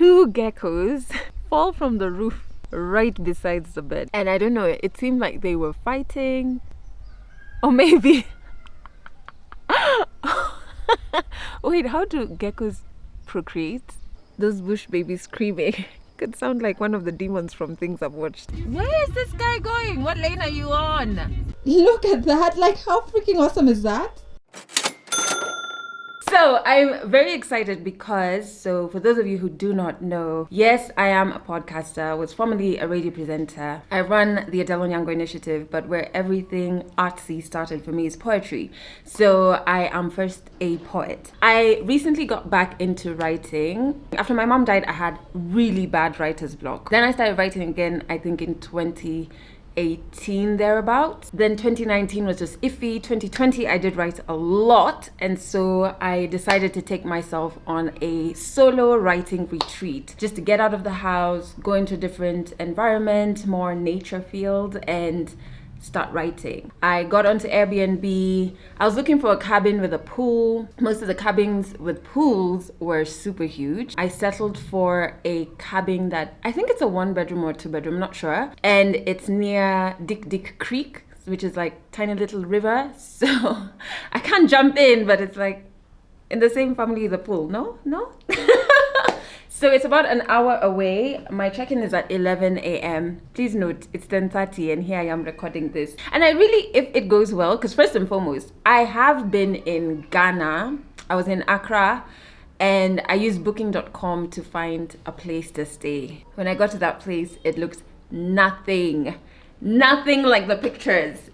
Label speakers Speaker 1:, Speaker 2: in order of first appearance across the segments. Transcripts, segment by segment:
Speaker 1: two geckos fall from the roof right beside the bed. And I don't know, it seemed like they were fighting. Or maybe... Wait, how do geckos procreate? Those bush babies screaming could sound like one of the demons from things I've watched. Where is this guy going? What lane are you on?
Speaker 2: Look at that. Like, how freaking awesome is that?
Speaker 1: So I'm very excited because, for those of you who do not know, yes, I am a podcaster. I was formerly a radio presenter. I run the Adele Onyango Initiative, but where everything artsy started for me is poetry. So I am first a poet. I recently got back into writing. After my mom died, I had really bad writer's block. Then I started writing again, I think in 2018 thereabouts. Then 2019 was just iffy. 2020 I did write a lot, and so I decided to take myself on a solo writing retreat just to get out of the house, go into a different environment, more nature field, and start writing. I got onto Airbnb. I was looking for a cabin with a pool. Most of the cabins with pools were super huge. I settled for a cabin that I think it's a 1-bedroom or 2-bedroom, I'm not sure. And it's near Dick Creek, which is like tiny little river. So I can't jump in, but it's like in the same family as a pool. No? So it's about an hour away. My check-in is at 11 a.m. Please note, it's 10:30 and here I am recording this. And I really, if it goes well, because first and foremost, I have been in Ghana. I was in Accra and I used booking.com to find a place to stay. When I got to that place, it looked nothing like the pictures.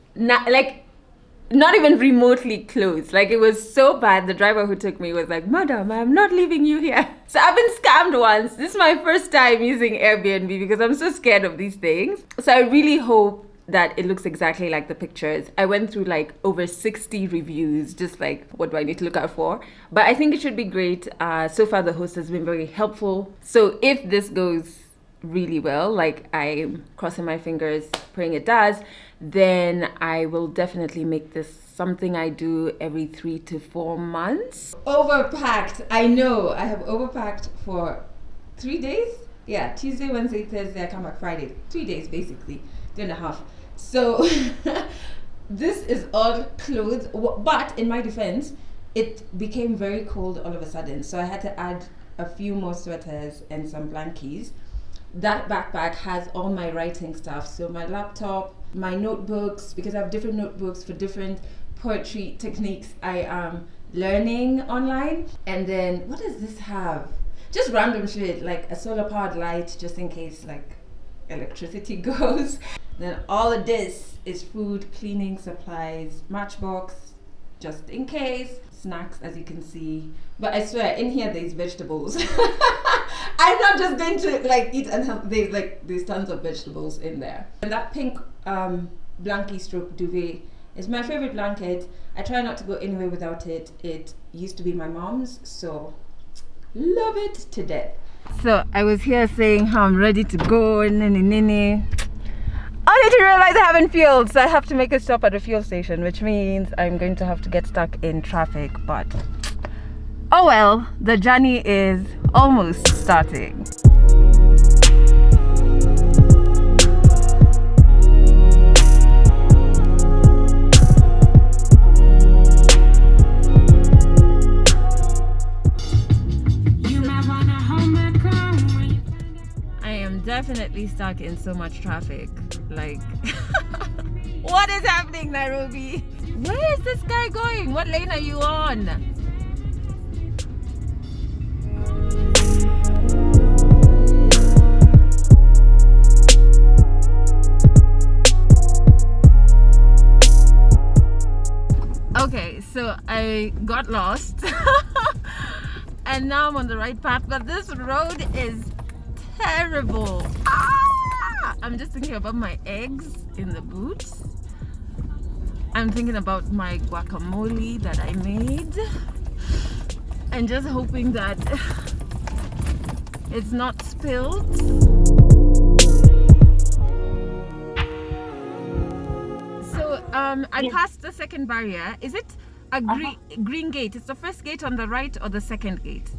Speaker 1: Not even remotely close. Like, it was so bad. The driver who took me was like, "Madam, I'm not leaving you here." So I've been scammed once. This is my first time using Airbnb because I'm so scared of these things. So I really hope that it looks exactly like the pictures. I went through like over 60 reviews, just like, what do I need to look out for? But I think it should be great. So far, the host has been very helpful. So if this goes really well, like I'm crossing my fingers, praying it does, then I will definitely make this something I do every 3 to 4 months.
Speaker 2: Overpacked. I know. I have overpacked for 3 days. Yeah, Tuesday, Wednesday, Thursday. I come back Friday. 3 days, basically. 2.5. So this is all clothes. But in my defense, it became very cold all of a sudden. So I had to add a few more sweaters and some blankies. That backpack has all my writing stuff. So my laptop, my notebooks, because I have different notebooks for different poetry techniques I am learning online. And then, what does this have? Just random shit, like a solar powered light, just in case like electricity goes. Then all of this is food, cleaning supplies, matchbox, just in case, snacks, as you can see. But I swear, in here there's vegetables. I'm not just going to like eat and have, there's tons of vegetables in there. And that pink blankie stroke duvet is my favorite blanket. I try not to go anywhere without it. It used to be my mom's, so love it to death.
Speaker 1: So I was here saying how I'm ready to go, nini. Only to realize I haven't fueled, so I have to make a stop at a fuel station, which means I'm going to have to get stuck in traffic, but oh well, the journey is almost starting. I am definitely stuck in so much traffic. Like, what is happening, Nairobi? Where is this guy going? What lane are you on? Okay, so I got lost and now I'm on the right path, but this road is terrible. I'm just thinking about my eggs in the boots. I'm thinking about my guacamole that I made and just hoping that it's not spilled. So I passed the second barrier. Is it a green gate? It's the first gate on the right or the second gate?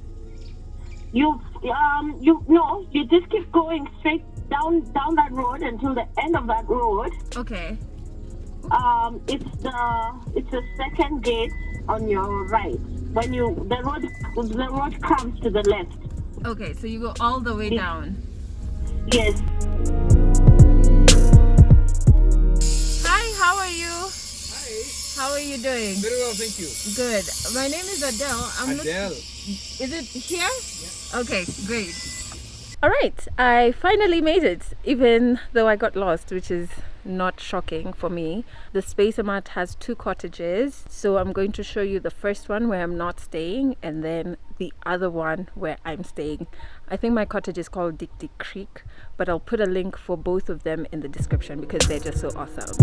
Speaker 3: You just keep going straight down that road until the end of that road.
Speaker 1: Okay.
Speaker 3: It's the second gate on your right. When the road comes to the left.
Speaker 1: Okay, so you go all the way down.
Speaker 3: Yes.
Speaker 1: Hi, how are you?
Speaker 4: Hi.
Speaker 1: How are you doing?
Speaker 4: Very well, thank you.
Speaker 1: Good. My name is Adele.
Speaker 4: Adele.
Speaker 1: Is it here?
Speaker 4: Yeah.
Speaker 1: Okay, great. All right, I finally made it, even though I got lost, which is not shocking for me. The Space Amat has 2 cottages, so I'm going to show you the first one where I'm not staying, and then the other one where I'm staying. I think my cottage is called Dick Dick Creek, but I'll put a link for both of them in the description because they're just so awesome.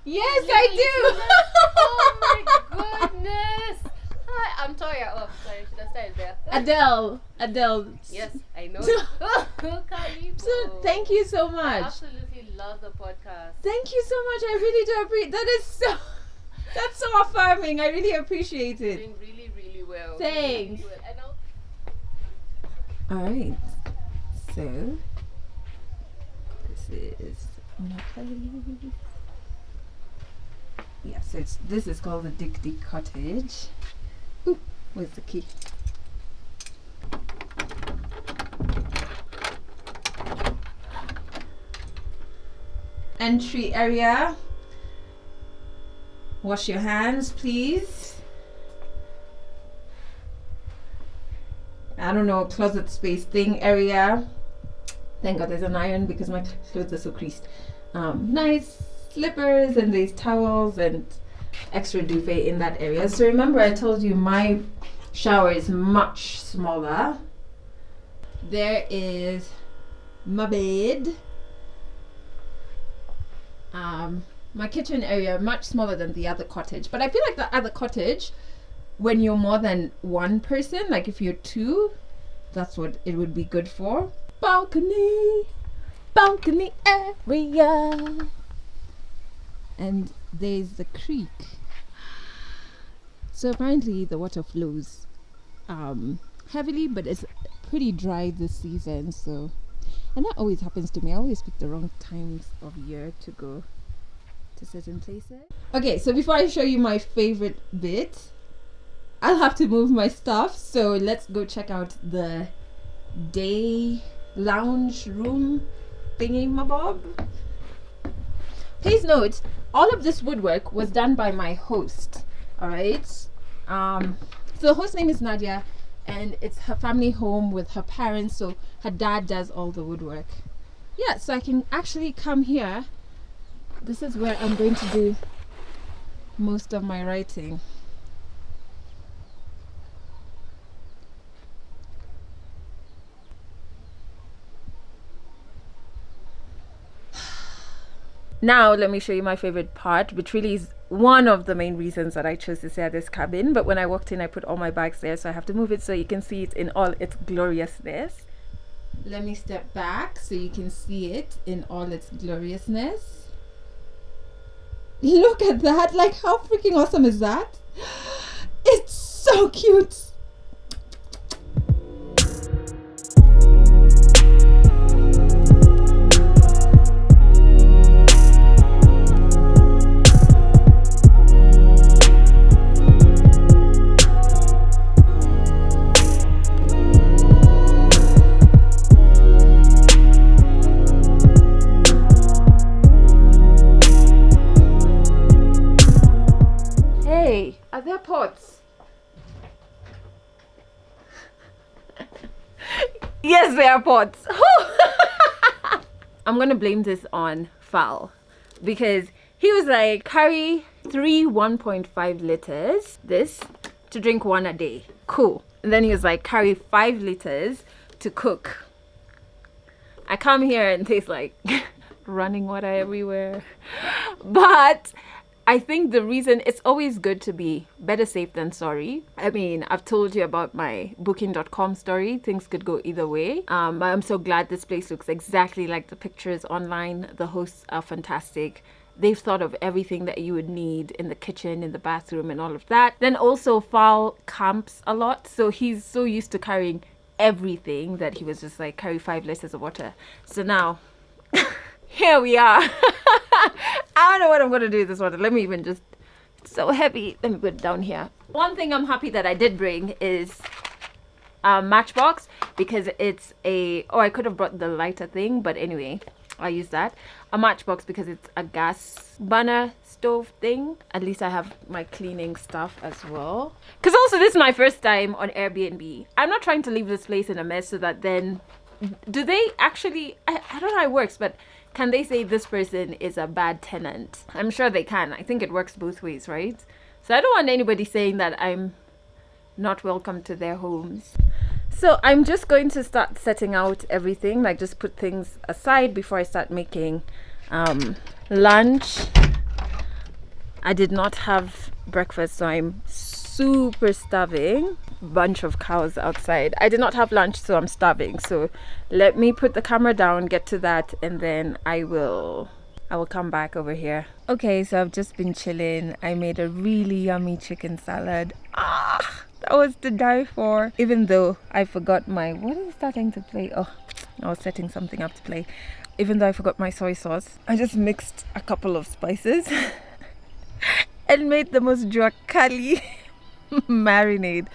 Speaker 2: Yes, I do.
Speaker 5: Oh my goodness. Hi, I'm Toya. Oh, sorry, should I start there?
Speaker 2: Adele.
Speaker 5: Yes, I know.
Speaker 2: So thank you so
Speaker 5: I
Speaker 2: much.
Speaker 5: absolutely love the podcast.
Speaker 2: Thank you so much. I really do appreciate. That's so affirming. I really appreciate it.
Speaker 5: Doing really, really well.
Speaker 2: Thanks.
Speaker 5: Really well. And
Speaker 2: All right. So this is my place. Yeah, so this is called the Dick Dick Cottage. Ooh, where's the key? Entry area. Wash your hands, please. I don't know, closet space thing area. Thank God there's an iron because my clothes are so creased. Nice slippers, and there's towels and extra duvet in that area. So remember I told you my shower is much smaller. There is my bed. My kitchen area much smaller than the other cottage, but I feel like the other cottage, when you're more than one person, like if you're two, that's what it would be good for. Balcony area. And there's the creek. So apparently the water flows heavily, but it's pretty dry this season. So, and that always happens to me. I always pick the wrong times of year to go to certain places. Okay, so before I show you my favorite bit, I'll have to move my stuff. So let's go check out the day lounge room thingy mabob. Please note, all of this woodwork was done by my host. All right. So the host name is Nadia, and it's her family home with her parents. So her dad does all the woodwork. Yeah. So I can actually come here. This is where I'm going to do most of my writing.
Speaker 1: Now, let me show you my favorite part, which really is one of the main reasons that I chose to stay at this cabin. But when I walked in, I put all my bags there, so I have to move it so you can see it in all its gloriousness.
Speaker 2: Let me step back so you can see it in all its gloriousness. Look at that. Like, how freaking awesome is that? It's so cute.
Speaker 1: Are there pots? Yes, there are pots. I'm gonna blame this on Fal because he was like, carry 3 1.5 liters this to drink 1 a day. Cool. And then he was like, carry 5 liters to cook. I come here and taste like running water everywhere. But I think the reason it's always good to be better safe than sorry. I mean, I've told you about my booking.com story. Things could go either way. But I'm so glad this place looks exactly like the pictures online. The hosts are fantastic. They've thought of everything that you would need in the kitchen, in the bathroom, and all of that. Then also Fal camps a lot. So he's so used to carrying everything that he was just like, carry 5 liters of water. So now, here we are. I don't know what I'm going to do with this water. Let me even just, it's so heavy. Let me put it down here. One thing I'm happy that I did bring is a matchbox because it's a, oh, I could have brought the lighter thing, but anyway, I'll use that. A matchbox because it's a gas burner stove thing. At least I have my cleaning stuff as well. Because also this is my first time on Airbnb. I'm not trying to leave this place in a mess so that then, do they actually, I don't know how it works, but can they say this person is a bad tenant? I'm sure they can. I think it works both ways, right? So I don't want anybody saying that I'm not welcome to their homes. So I'm just going to start setting out everything, like just put things aside before I start making lunch. I did not have breakfast, so I'm super starving. Bunch of cows outside. I did not have lunch, so I'm starving. So let me put the camera down, get to that, and then I will come back over here. Okay, so I've just been chilling. I made a really yummy chicken salad. That was to die for. Even though I forgot my, what is starting to play? Oh, I was setting something up to play. Even though I forgot my soy sauce, I just mixed a couple of spices and made the most juakali marinade.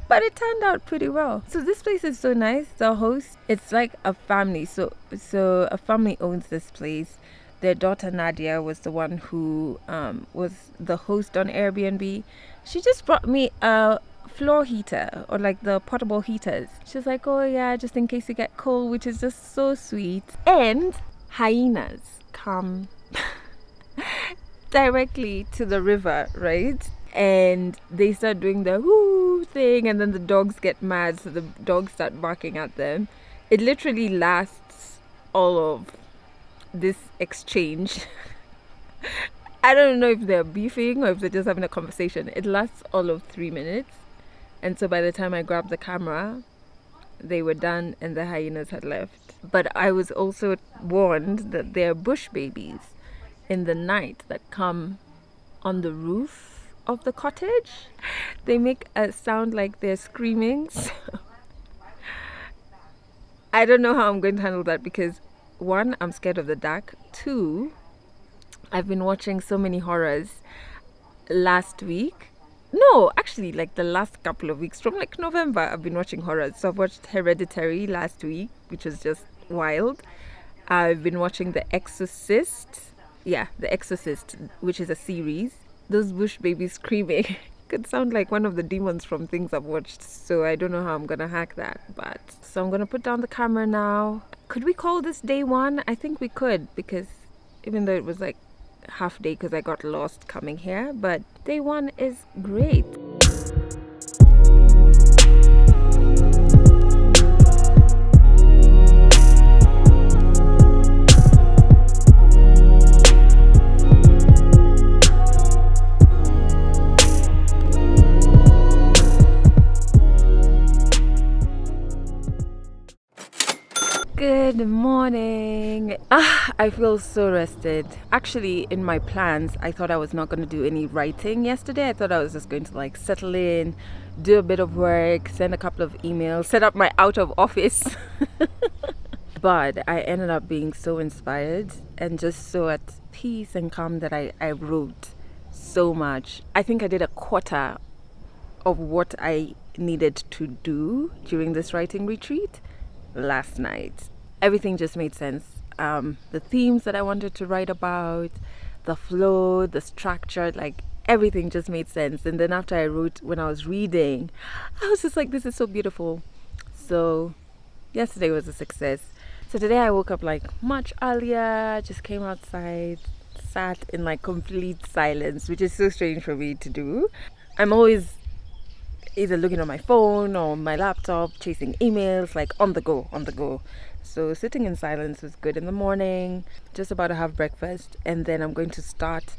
Speaker 1: But it turned out pretty well. So this place is so nice. The host, it's like a family. So a family owns this place. Their daughter Nadia was the one who was the host on Airbnb. She just brought me a floor heater, or like the portable heaters. She's like, oh yeah, just in case you get cold, which is just so sweet. And hyenas come directly to the river, right? And they start doing the whoo thing, and then the dogs get mad, so the dogs start barking at them. It literally lasts all of this exchange. I don't know if they're beefing or if they're just having a conversation. It lasts all of 3 minutes, and so by the time I grabbed the camera, they were done and the hyenas had left. But I was also warned that there are bush babies in the night that come on the roof of the cottage. They make a sound like they're screaming. So I don't know how I'm going to handle that because 1, I'm scared of the dark. 2, I've been watching so many horrors last week. No, actually like the last couple of weeks. From like November, I've been watching horrors. So I've watched Hereditary last week, which was just wild. I've been watching The Exorcist. Yeah, The Exorcist, which is a series. Those bush babies screaming could sound like one of the demons from things I've watched. So I don't know how I'm gonna hack that. But so I'm gonna put down the camera now. Could we call this day 1? I think we could, because even though it was like half day because I got lost coming here, but day 1 is great. Good morning. I feel so rested. Actually, in my plans, I thought I was not going to do any writing yesterday. I thought I was just going to like settle in, do a bit of work, send a couple of emails, set up my out of office. But I ended up being so inspired and just so at peace and calm that I wrote so much. I think I did a quarter of what I needed to do during this writing retreat last night. Everything just made sense. The themes that I wanted to write about, the flow, the structure, like everything just made sense. And then after I wrote, when I was reading, I was just like, this is so beautiful. So yesterday was a success. So today I woke up like much earlier, just came outside, sat in like complete silence, which is so strange for me to do. I'm always either looking on my phone or my laptop, chasing emails, like on the go. So sitting in silence was good in the morning, just about to have breakfast, and then I'm going to start.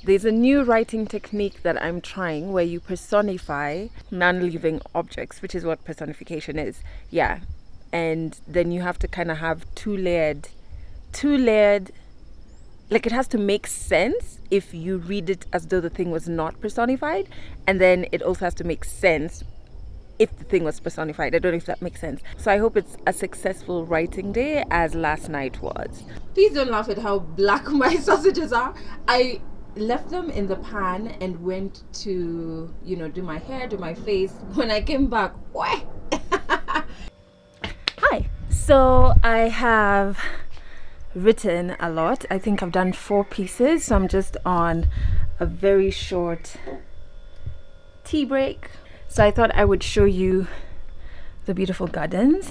Speaker 1: There's a new writing technique that I'm trying where you personify non-living objects, which is what personification is. Yeah. And then you have to kind of have two layered, like it has to make sense if you read it as though the thing was not personified, and then it also has to make sense if the thing was personified. I don't know if that makes sense. So I hope it's a successful writing day as last night was. Please don't laugh at how black my sausages are. I left them in the pan and went to, do my hair, do my face. When I came back, what? Hi. So I have written a lot. I think I've done 4 pieces, so I'm just on a very short tea break. So I thought I would show you the beautiful gardens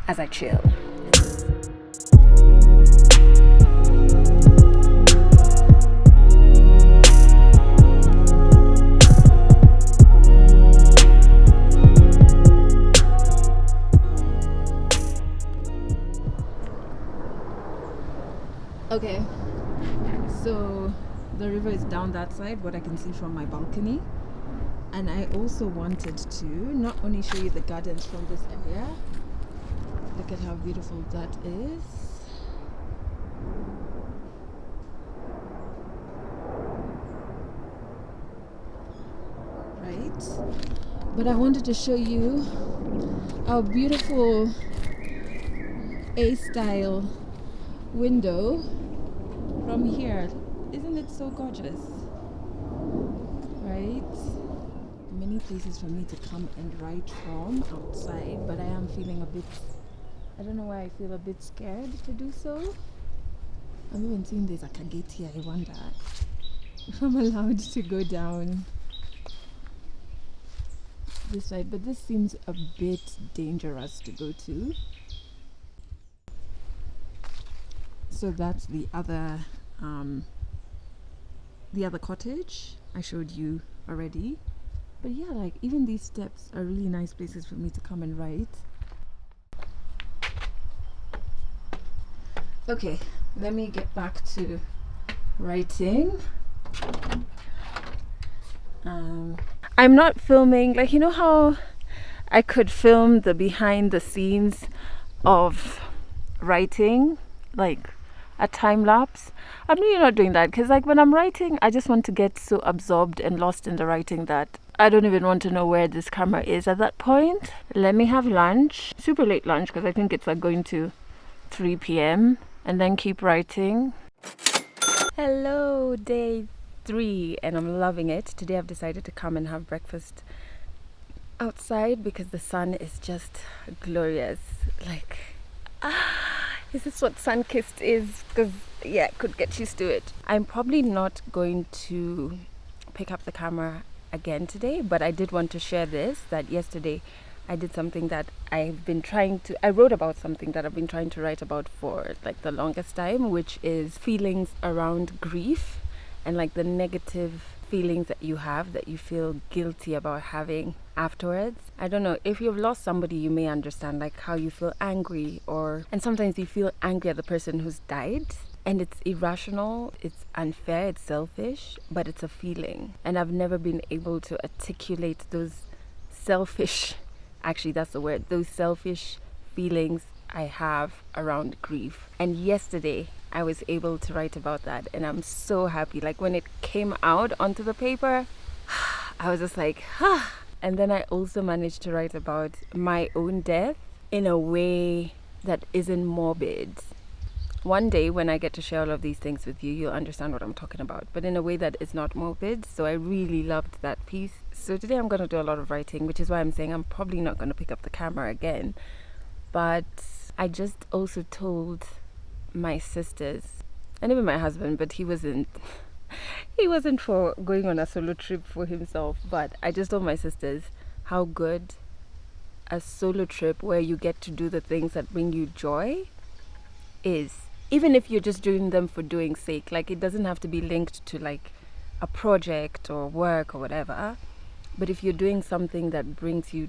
Speaker 1: as I chill. Okay, so the river is down that side, what I can see from my balcony. And I also wanted to not only show you the gardens from this area, look at how beautiful that is. Right? But I wanted to show you our beautiful A-style window from here. Isn't it so gorgeous? Right? Many places for me to come and write from outside, but I am feeling a bit, I don't know why I feel a bit scared to do so. I've even seen there's like a gate here. I wonder if I'm allowed to go down this side, but this seems a bit dangerous to go to. So that's the other cottage I showed you already. But yeah, like even these steps are really nice places for me to come and write. Okay, let me get back to writing. I'm not filming, like how I could film the behind the scenes of writing, like a time lapse. I'm really not doing that because like when I'm writing, I just want to get so absorbed and lost in the writing that I don't even want to know where this camera is at that point. Let me have lunch, super late lunch, because I think it's like going to 3 p.m. and then keep writing. Hello, day 3, and I'm loving it. Today I've decided to come and have breakfast outside because the sun is just glorious. Like, is this what sun-kissed is? Because yeah, could get used to it. I'm probably not going to pick up the camera again today, but I did want to share this, that yesterday I did something that I wrote about something that I've been trying to write about for like the longest time, which is feelings around grief and like the negative feelings that you have that you feel guilty about having afterwards. I don't know, if you've lost somebody, you may understand like how you feel angry, and sometimes you feel angry at the person who's died, and it's irrational, it's unfair, it's selfish, but it's a feeling. And I've never been able to articulate those selfish, actually that's the word, those selfish feelings I have around grief. And yesterday I was able to write about that, and I'm so happy. Like when it came out onto the paper, I was just like, And then I also managed to write about my own death in a way that isn't morbid. One day when I get to share all of these things with you, you'll understand what I'm talking about, but in a way that is not morbid. So I really loved that piece. So today I'm going to do a lot of writing, which is why I'm saying I'm probably not going to pick up the camera again. But I just also told my sisters, and even my husband, but he wasn't for going on a solo trip for himself, but I just told my sisters how good a solo trip where you get to do the things that bring you joy is. Even if you're just doing them for doing sake, like it doesn't have to be linked to like a project or work or whatever, but if you're doing something that brings you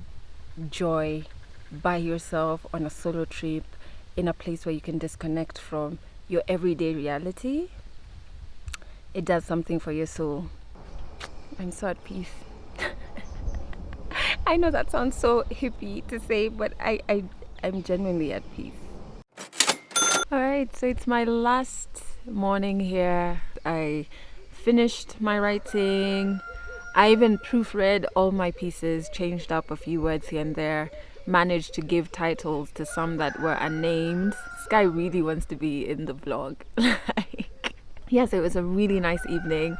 Speaker 1: joy by yourself on a solo trip in a place where you can disconnect from your everyday reality, it does something for your soul. I'm so at peace. I know that sounds so hippie to say, but I'm genuinely at peace. Alright, so it's my last morning here. I finished my writing. I even proofread all my pieces, changed up a few words here and there, managed to give titles to some that were unnamed. This guy really wants to be in the vlog. Yes, it was a really nice evening.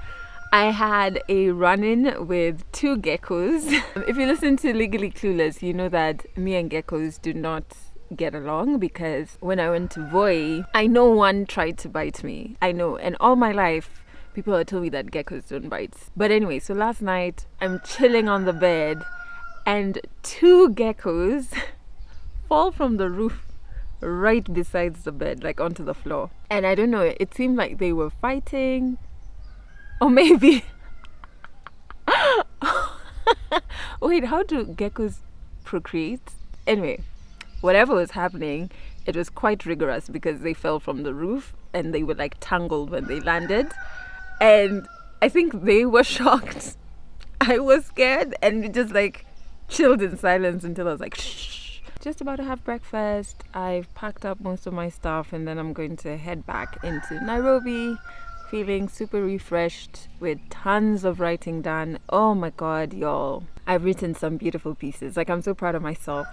Speaker 1: I had a run-in with 2 geckos. If you listen to Legally Clueless, you know that me and geckos do not get along, because when I went to Voi, I know one tried to bite me. I know, and all my life people have told me that geckos don't bite. But anyway, so last night I'm chilling on the bed and 2 geckos fall from the roof right besides the bed, like onto the floor. And I don't know, it seemed like they were fighting, or maybe wait, how do geckos procreate? Anyway, whatever was happening, it was quite rigorous because they fell from the roof and they were like tangled when they landed. And I think they were shocked. I was scared, and we just like chilled in silence until I was like, shh. Just about to have breakfast. I've packed up most of my stuff, and then I'm going to head back into Nairobi, feeling super refreshed with tons of writing done. Oh my God, y'all. I've written some beautiful pieces. Like, I'm so proud of myself.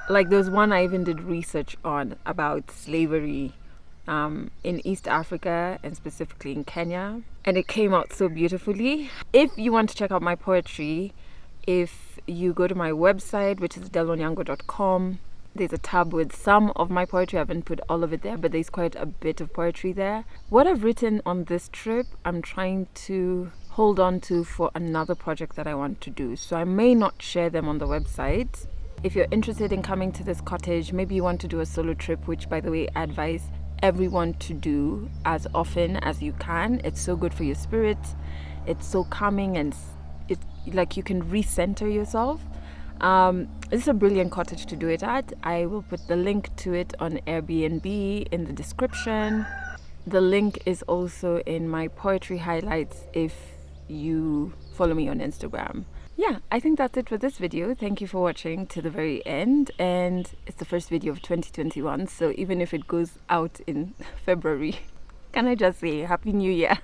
Speaker 1: Like, there's one I even did research on about slavery in East Africa, and specifically in Kenya, and it came out so beautifully. If you want to check out my poetry, if you go to my website, which is delonyango.com, there's a tab with some of my poetry. I haven't put all of it there, but there's quite a bit of poetry there. What I've written on this trip, I'm trying to hold on to for another project that I want to do, so I may not share them on the website. If you're interested in coming to this cottage, maybe you want to do a solo trip, which by the way I advise everyone to do as often as you can. It's so good for your spirit. It's so calming, and it like you can recenter yourself. This is a brilliant cottage to do it at. I will put the link to it on AirBnB in the description. The link is also in my poetry highlights if you follow me on Instagram. Yeah, I think that's it for this video. Thank you for watching to the very end, and it's the first video of 2021, so even if it goes out in February, can I just say Happy New Year?